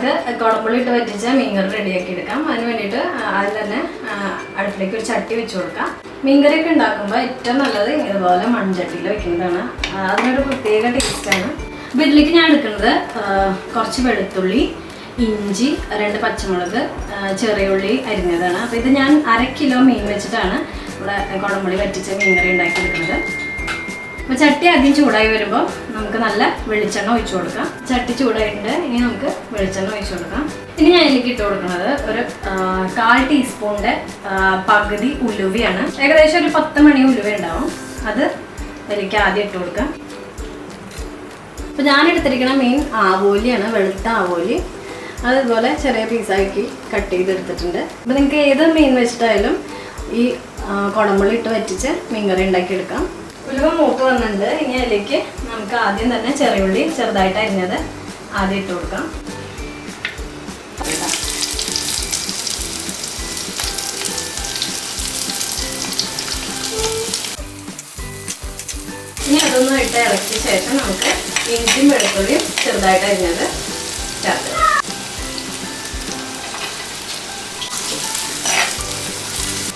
നമുക്ക് കുടംപുളി ഇട്ട് വറ്റിച്ച മീൻകറി റെഡിയാക്കി എടുക്കാം. അതിന് വേണ്ടിയിട്ട് അതിൽ തന്നെ അടുപ്പിലേക്ക് ഒരു ചട്ടി വെച്ച് കൊടുക്കാം. മീൻകറിയൊക്കെ ഉണ്ടാക്കുമ്പോൾ ഏറ്റവും നല്ലത് ഇതുപോലെ മൺചട്ടിയിൽ വെക്കുന്നതാണ്. അതിനൊരു പ്രത്യേക ടേസ്റ്റാണ്. അപ്പോൾ ഇതിലേക്ക് ഞാൻ എടുക്കുന്നത് കുറച്ച് വെളുത്തുള്ളി, ഇഞ്ചി, 2 പച്ചമുളക്, ചെറിയ ഉള്ളി അരിഞ്ഞതാണ്. അപ്പോൾ ഇത് ഞാൻ 1/2 കിലോ മീൻ വെച്ചിട്ടാണ് ഇവിടെ കുടംപുളി വറ്റിച്ച മീൻകറി ഉണ്ടാക്കിയെടുക്കുന്നത്. അപ്പോൾ ചട്ടി ആദ്യം ചൂടായി വരുമ്പോൾ നമുക്ക് നല്ല വെളിച്ചെണ്ണ ഒഴിച്ചു കൊടുക്കാം. ചട്ടി ചൂടായിട്ടുണ്ട്. ഇനി നമുക്ക് വെളിച്ചെണ്ണ ഒഴിച്ചു കൊടുക്കാം. ഇനി ഞാൻ ഇതിലേക്ക് ഇട്ട് കൊടുക്കുന്നത് ഒരു 1/4 ടീസ്പൂണിൻ്റെ പകുതി ഉലുവയാണ്. ഏകദേശം ഒരു 10 മണി ഉലുവ ഉണ്ടാവും. അത് അതിലേക്ക് ആദ്യം ഇട്ട് കൊടുക്കാം. അപ്പോൾ ഞാൻ എടുത്തിരിക്കുന്ന മീൻ ആവോലിയാണ്, വെളുത്ത ആവോലി. അതുപോലെ ചെറിയ പീസാക്കി കട്ട് ചെയ്തെടുത്തിട്ടുണ്ട്. അപ്പോൾ നിങ്ങൾക്ക് ഏത് മീൻ വെച്ചിട്ടായാലും ഈ കുടംപുളി ഇട്ട് വറ്റിച്ച് മീൻകറി ഉണ്ടാക്കിയെടുക്കാം. ഉലുവ മൂത്ത് വന്നിട്ടുണ്ട്. ഇനി അതിലേക്ക് നമുക്ക് ആദ്യം തന്നെ ചെറിയുള്ളി ചെറുതായിട്ട് അരിഞ്ഞത് ആദ്യം ഇട്ട് കൊടുക്കാം. ഇനി അതൊന്നും ഇട്ട് ഇളക്കിയ ശേഷം നമുക്ക് ഇഞ്ചിയും വെളുത്തുള്ളിയും ചെറുതായിട്ട് അരിഞ്ഞത് ചേർത്ത്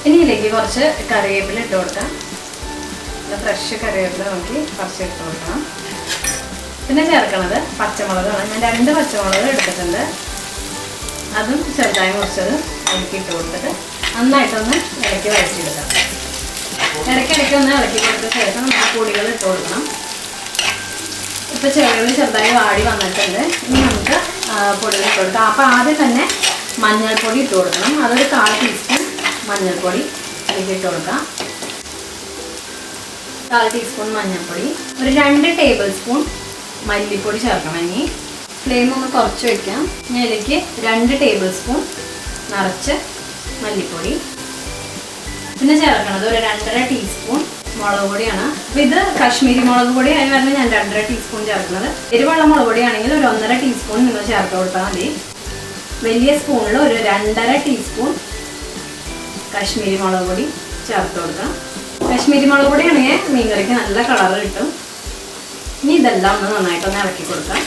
ഇനി ഇതിലേക്ക് കുറച്ച് കറിവേപ്പില ഇട്ട് കൊടുക്കാം. ഫ്രഷ് കറിവേപ്പില നോക്കി കുറച്ച് ഇട്ട് കൊടുക്കണം. പിന്നെ ചേർക്കണത് പച്ചമുളകാണ്. ഞാൻ 2 പച്ചമുളക് എടുത്തിട്ടുണ്ട്. അതും ചെറുതായി മുറിച്ചത് അതിലേക്ക് ഇട്ട് കൊടുത്തിട്ട് നന്നായിട്ടൊന്ന് ഇളക്കി വഴറ്റിയെടുക്കാം. ഇടയ്ക്കിടയ്ക്ക് ഒന്ന് ഇളക്കി കൊടുത്ത ശേഷം നമുക്ക് പൊടികൾ ഇട്ട് കൊടുക്കണം. ഇപ്പോൾ ചെറുള്ളി ചെറുതായി വാടി വന്നിട്ടുണ്ട്. ഇനി നമുക്ക് പൊടികൾ ഇട്ട് കൊടുക്കാം. അപ്പോൾ ആദ്യം തന്നെ മഞ്ഞൾപ്പൊടി ഇട്ട് കൊടുക്കണം. അതൊരു 1/4 ടീസ്പൂൺ മഞ്ഞൾപ്പൊടി അതിലേക്ക് ഇട്ട് കൊടുക്കാം. 1/4 ടീസ്പൂൺ മഞ്ഞൾപ്പൊടി, ഒരു 2 ടേബിൾ സ്പൂൺ മല്ലിപ്പൊടി ചേർക്കണം. ഇനി ഫ്ലെയിം ഒന്ന് കുറച്ച് വയ്ക്കാം. ഞാൻ ഇതിലേക്ക് 2 ടേബിൾ സ്പൂൺ നിറച്ച് മല്ലിപ്പൊടി. പിന്നെ ചേർക്കണത് ഒരു 2.5 ടീസ്പൂൺ മുളക് പൊടിയാണ്. അപ്പോൾ ഇത് കാശ്മീരി മുളക് പൊടി അതിന് പറഞ്ഞാൽ ഞാൻ 2.5 ടീസ്പൂൺ ചേർക്കുന്നത്. എരിവുള്ള മുളക് പൊടിയാണെങ്കിൽ ഒരു 1.5 ടീസ്പൂൺ നിങ്ങൾ ചേർത്ത് കൊടുത്താൽ മതി. വലിയ സ്പൂണിൽ ഒരു 2.5 ടീസ്പൂൺ കാശ്മീരി മുളക് പൊടി ചേർത്ത് കൊടുക്കാം. കാശ്മീരി മുളക് പൊടിയാണെങ്കിൽ മീൻകറിക്ക് നല്ല കളർ കിട്ടും. ഇനി ഇതെല്ലാം ഒന്ന് നന്നായിട്ടൊന്ന് ഇളക്കി കൊടുക്കാം.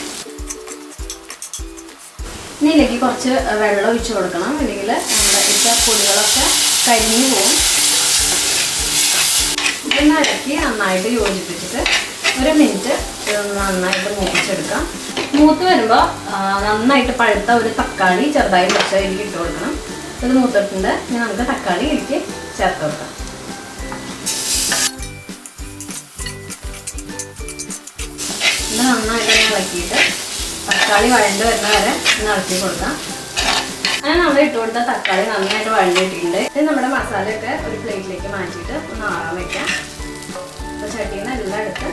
ഇനി ഇതിലേക്ക് കുറച്ച് വെള്ളം ഒഴിച്ച് കൊടുക്കണം. അല്ലെങ്കിൽ നമ്മുടെ ഇട്ട പൊടികളൊക്കെ കരിഞ്ഞു പോകും. ഇതൊന്ന് ഇളക്കി നന്നായിട്ട് യോജിപ്പിച്ചിട്ട് 1 മിനിറ്റ് ഇതൊന്ന് നന്നായിട്ട് മൂപ്പിച്ചെടുക്കാം. മൂത്ത് വരുമ്പോൾ നന്നായിട്ട് പഴുത്ത ഒരു തക്കാളി ചെറുതായി കുറച്ച് ഇതിലേക്ക് ഇട്ട് കൊടുക്കണം. ഇത് മൂത്തിട്ടുണ്ട്. ഇനി നമുക്ക് തക്കാളി ഇതിലേക്ക് ചേർത്ത് കൊടുക്കാം. ഇത് നന്നായിട്ട് ഇളക്കിയിട്ട് തക്കാളി വഴണ്ട് വരുന്ന വരെ ഒന്ന് ഇളക്കി കൊടുക്കാം. അങ്ങനെ നമ്മൾ ഇട്ട് കൊടുത്ത തക്കാളി നന്നായിട്ട് വഴണ്ടിയിട്ടുണ്ട്. ഇത് നമ്മുടെ മസാലയൊക്കെ ഒരു പ്ലേറ്റിലേക്ക് മാറ്റിയിട്ട് ഒന്ന് ആറാൻ വയ്ക്കാം. അപ്പോൾ ചട്ടിയിൽ നിന്ന് എല്ലാം എടുത്ത്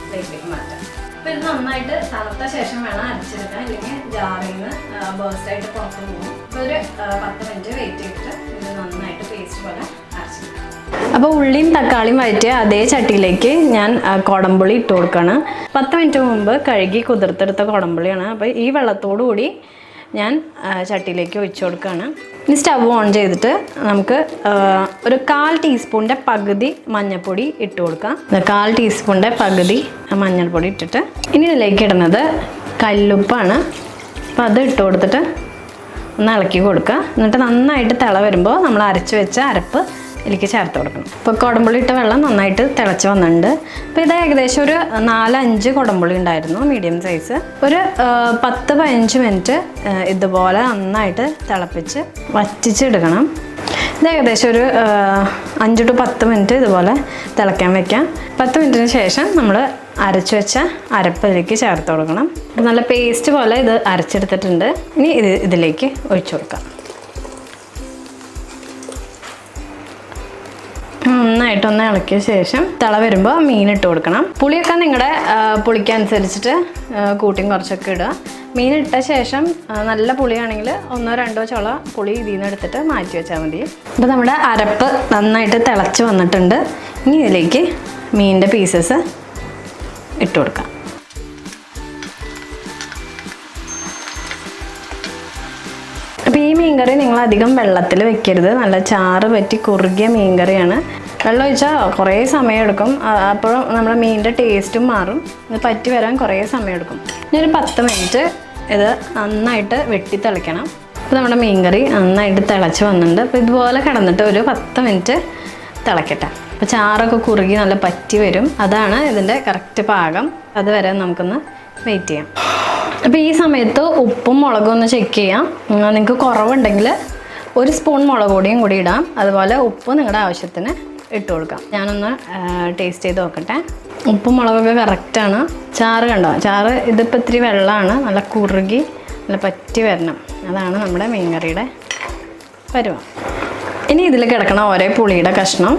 പ്ലേറ്റിലേക്ക് മാറ്റാം. അപ്പോൾ ഇത് നന്നായിട്ട് തണുത്ത ശേഷം വേണം അരച്ചെടുക്കാൻ, ഇല്ലെങ്കിൽ ജാറിൽ നിന്ന് ബേസ്റ്റായിട്ട് പുറത്ത് പോകും. അപ്പോൾ ഒരു 10 മിനിറ്റ് വെയിറ്റ് ചെയ്തിട്ട് ഇത് നന്നായിട്ട് പേസ്റ്റ് പോലെ അരച്ചെടുക്കാം. അപ്പോൾ ഉള്ളിയും തക്കാളിയും വഴറ്റിയ അതേ ചട്ടിയിലേക്ക് ഞാൻ കുടംപുളി ഇട്ട് കൊടുക്കുകയാണ്. 10 മിനിറ്റ് മുമ്പ് കഴുകി കുതിർത്തെടുത്ത കുടംപുളിയാണ്. അപ്പോൾ ഈ വെള്ളത്തോടു കൂടി ഞാൻ ചട്ടിയിലേക്ക് ഒഴിച്ചു കൊടുക്കുകയാണ്. ഇനി സ്റ്റവ് ഓൺ ചെയ്തിട്ട് നമുക്ക് ഒരു 1/4 ടീസ്പൂണിൻ്റെ പകുതി മഞ്ഞൾപ്പൊടി ഇട്ട് കൊടുക്കാം. 1/4 ടീസ്പൂണിൻ്റെ പകുതി മഞ്ഞൾപ്പൊടി ഇട്ടിട്ട് ഇനി ഇതിലേക്ക് ഇടുന്നത് കല്ലുപ്പാണ്. അപ്പോൾ അത് ഇട്ട് കൊടുത്തിട്ട് ഒന്ന് ഇളക്കി കൊടുക്കുക. എന്നിട്ട് നന്നായിട്ട് തിള വരുമ്പോൾ നമ്മൾ അരച്ച് വെച്ച അരപ്പ് ഇതിലേക്ക് ചേർത്ത് കൊടുക്കണം. ഇപ്പോൾ കുടംപുളി ഇട്ട വെള്ളം നന്നായിട്ട് തിളച്ച് വന്നിട്ടുണ്ട്. അപ്പോൾ ഇത് ഏകദേശം ഒരു 4-5 കുടംപുളി ഉണ്ടായിരുന്നു, മീഡിയം സൈസ്. ഒരു 10-15 മിനിറ്റ് ഇതുപോലെ നന്നായിട്ട് തിളപ്പിച്ച് വറ്റിച്ചെടുക്കണം. ഇത് ഏകദേശം ഒരു 5 to 10 മിനിറ്റ് ഇതുപോലെ തിളയ്ക്കാൻ വയ്ക്കാം. 10 മിനിറ്റിന് ശേഷം നമ്മൾ അരച്ച് വെച്ച അരപ്പിലേക്ക് ചേർത്ത് കൊടുക്കണം. നല്ല പേസ്റ്റ് പോലെ ഇത് അരച്ചെടുത്തിട്ടുണ്ട്. ഇനി ഇതിലേക്ക് ഒഴിച്ചു കൊടുക്കാം. നന്നായിട്ടൊന്ന് ഇളക്കിയ ശേഷം തിള വരുമ്പോൾ മീൻ ഇട്ട് കൊടുക്കണം. പുളിയൊക്കെ നിങ്ങളുടെ പുളിക്കനുസരിച്ചിട്ട് കൂട്ടിയും കുറച്ചൊക്കെ ഇടുക. മീൻ ഇട്ട ശേഷം നല്ല പുളിയാണെങ്കിൽ 1-2 ചുള പുളി ഇതിൽ നിന്ന് എടുത്തിട്ട് മാറ്റി വെച്ചാൽ മതി. അപ്പോൾ നമ്മുടെ അരപ്പ് നന്നായിട്ട് തിളച്ച് വന്നിട്ടുണ്ട്. ഇനി ഇതിലേക്ക് മീനിൻ്റെ പീസസ് ഇട്ട് കൊടുക്കാം. അപ്പോൾ ഈ മീൻകറി നിങ്ങൾ അധികം വെള്ളത്തിൽ വെക്കരുത്. നല്ല ചാറ് പറ്റി കുറുകിയ മീൻകറിയാണ്. വെള്ളം ഒഴിച്ചാൽ കുറേ സമയമെടുക്കും. അപ്പോൾ നമ്മുടെ മീനിൻ്റെ ടേസ്റ്റും മാറും. ഇത് പറ്റി വരാൻ കുറേ സമയമെടുക്കും. ഇനി ഒരു 10 മിനിറ്റ് ഇത് നന്നായിട്ട് വെട്ടി തിളയ്ക്കണം. അപ്പോൾ നമ്മുടെ മീൻകറി നന്നായിട്ട് തിളച്ച് വന്നിട്ടുണ്ട്. അപ്പോൾ ഇതുപോലെ കിടന്നിട്ട് ഒരു 10 മിനിറ്റ് തിളയ്ക്കട്ടെ. അപ്പോൾ ചാറൊക്കെ കുറുകി നല്ല പറ്റി വരും. അതാണ് ഇതിൻ്റെ കറക്റ്റ് പാകം. അതുവരെ നമുക്കൊന്ന് വെയിറ്റ് ചെയ്യാം. അപ്പോൾ ഈ സമയത്ത് ഉപ്പും മുളകും ഒന്ന് ചെക്ക് ചെയ്യാം. നിങ്ങൾക്ക് കുറവുണ്ടെങ്കിൽ 1 സ്പൂൺ മുളക് പൊടിയും കൂടി ഇടാം. അതുപോലെ ഉപ്പ് നിങ്ങളുടെ ആവശ്യത്തിന് ഇട്ട് കൊടുക്കാം. ഞാനൊന്ന് ടേസ്റ്റ് ചെയ്ത് നോക്കട്ടെ. ഉപ്പും മുളകൊക്കെ കറക്റ്റാണ്. ചാറ് കണ്ടോ? ചാറ് ഇതിപ്പോൾ ഇത്തിരി വെള്ളമാണ്. നല്ല കുറുകി നല്ല പറ്റി വരണം. അതാണ് നമ്മുടെ മീൻകറിയുടെ പരുവം. ഇനി ഇതിൽ കിടക്കണ ഓരോ പുളിയുടെ കഷ്ണം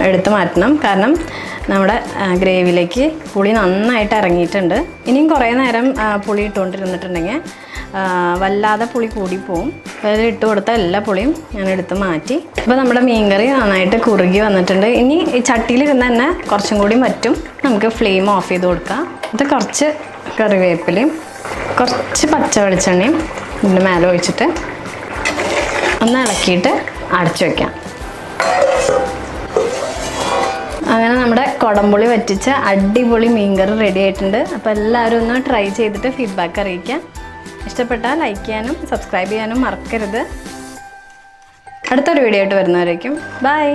എടുത്ത് മാറ്റണം. കാരണം നമ്മുടെ ഗ്രേവിയിലേക്ക് പുളി നന്നായിട്ട് ഇറങ്ങിയിട്ടുണ്ട്. ഇനിയും കുറേ നേരം പുളി ഇട്ടുകൊണ്ടിരുന്നിട്ടുണ്ടെങ്കിൽ വല്ലാതെ പുളി കൂടിപ്പോവും. അതിൽ ഇട്ട് കൊടുത്ത എല്ലാ പുളിയും ഞാൻ എടുത്ത് മാറ്റി. അപ്പോൾ നമ്മുടെ മീൻകറി നന്നായിട്ട് കുറുകി വന്നിട്ടുണ്ട്. ഇനി ഈ ചട്ടിയിലിരുന്ന് തന്നെ കുറച്ചും കൂടി വറ്റും. നമുക്ക് ഫ്ലെയിം ഓഫ് ചെയ്ത് കൊടുക്കാം. ഇത് കുറച്ച് കറിവേപ്പിലയും കുറച്ച് പച്ച വെളിച്ചെണ്ണയും ഇതിൻ്റെ മേലെ ഒഴിച്ചിട്ട് ഒന്ന് ഇളക്കിയിട്ട് അടച്ചു വയ്ക്കാം. അങ്ങനെ നമ്മുടെ കുടംപുളി വറ്റിച്ച അടിപൊളി മീൻകറി റെഡി ആയിട്ടുണ്ട്. അപ്പോൾ എല്ലാവരും ഒന്ന് ട്രൈ ചെയ്തിട്ട് ഫീഡ്ബാക്ക് അറിയിക്കാം. ഇഷ്ടപ്പെട്ടാൽ ലൈക്ക് ചെയ്യാനും സബ്സ്ക്രൈബ് ചെയ്യാനും മറക്കരുത്. അടുത്തൊരു വീഡിയോ ആയിട്ട് വരുന്നവരേക്കും ബൈ.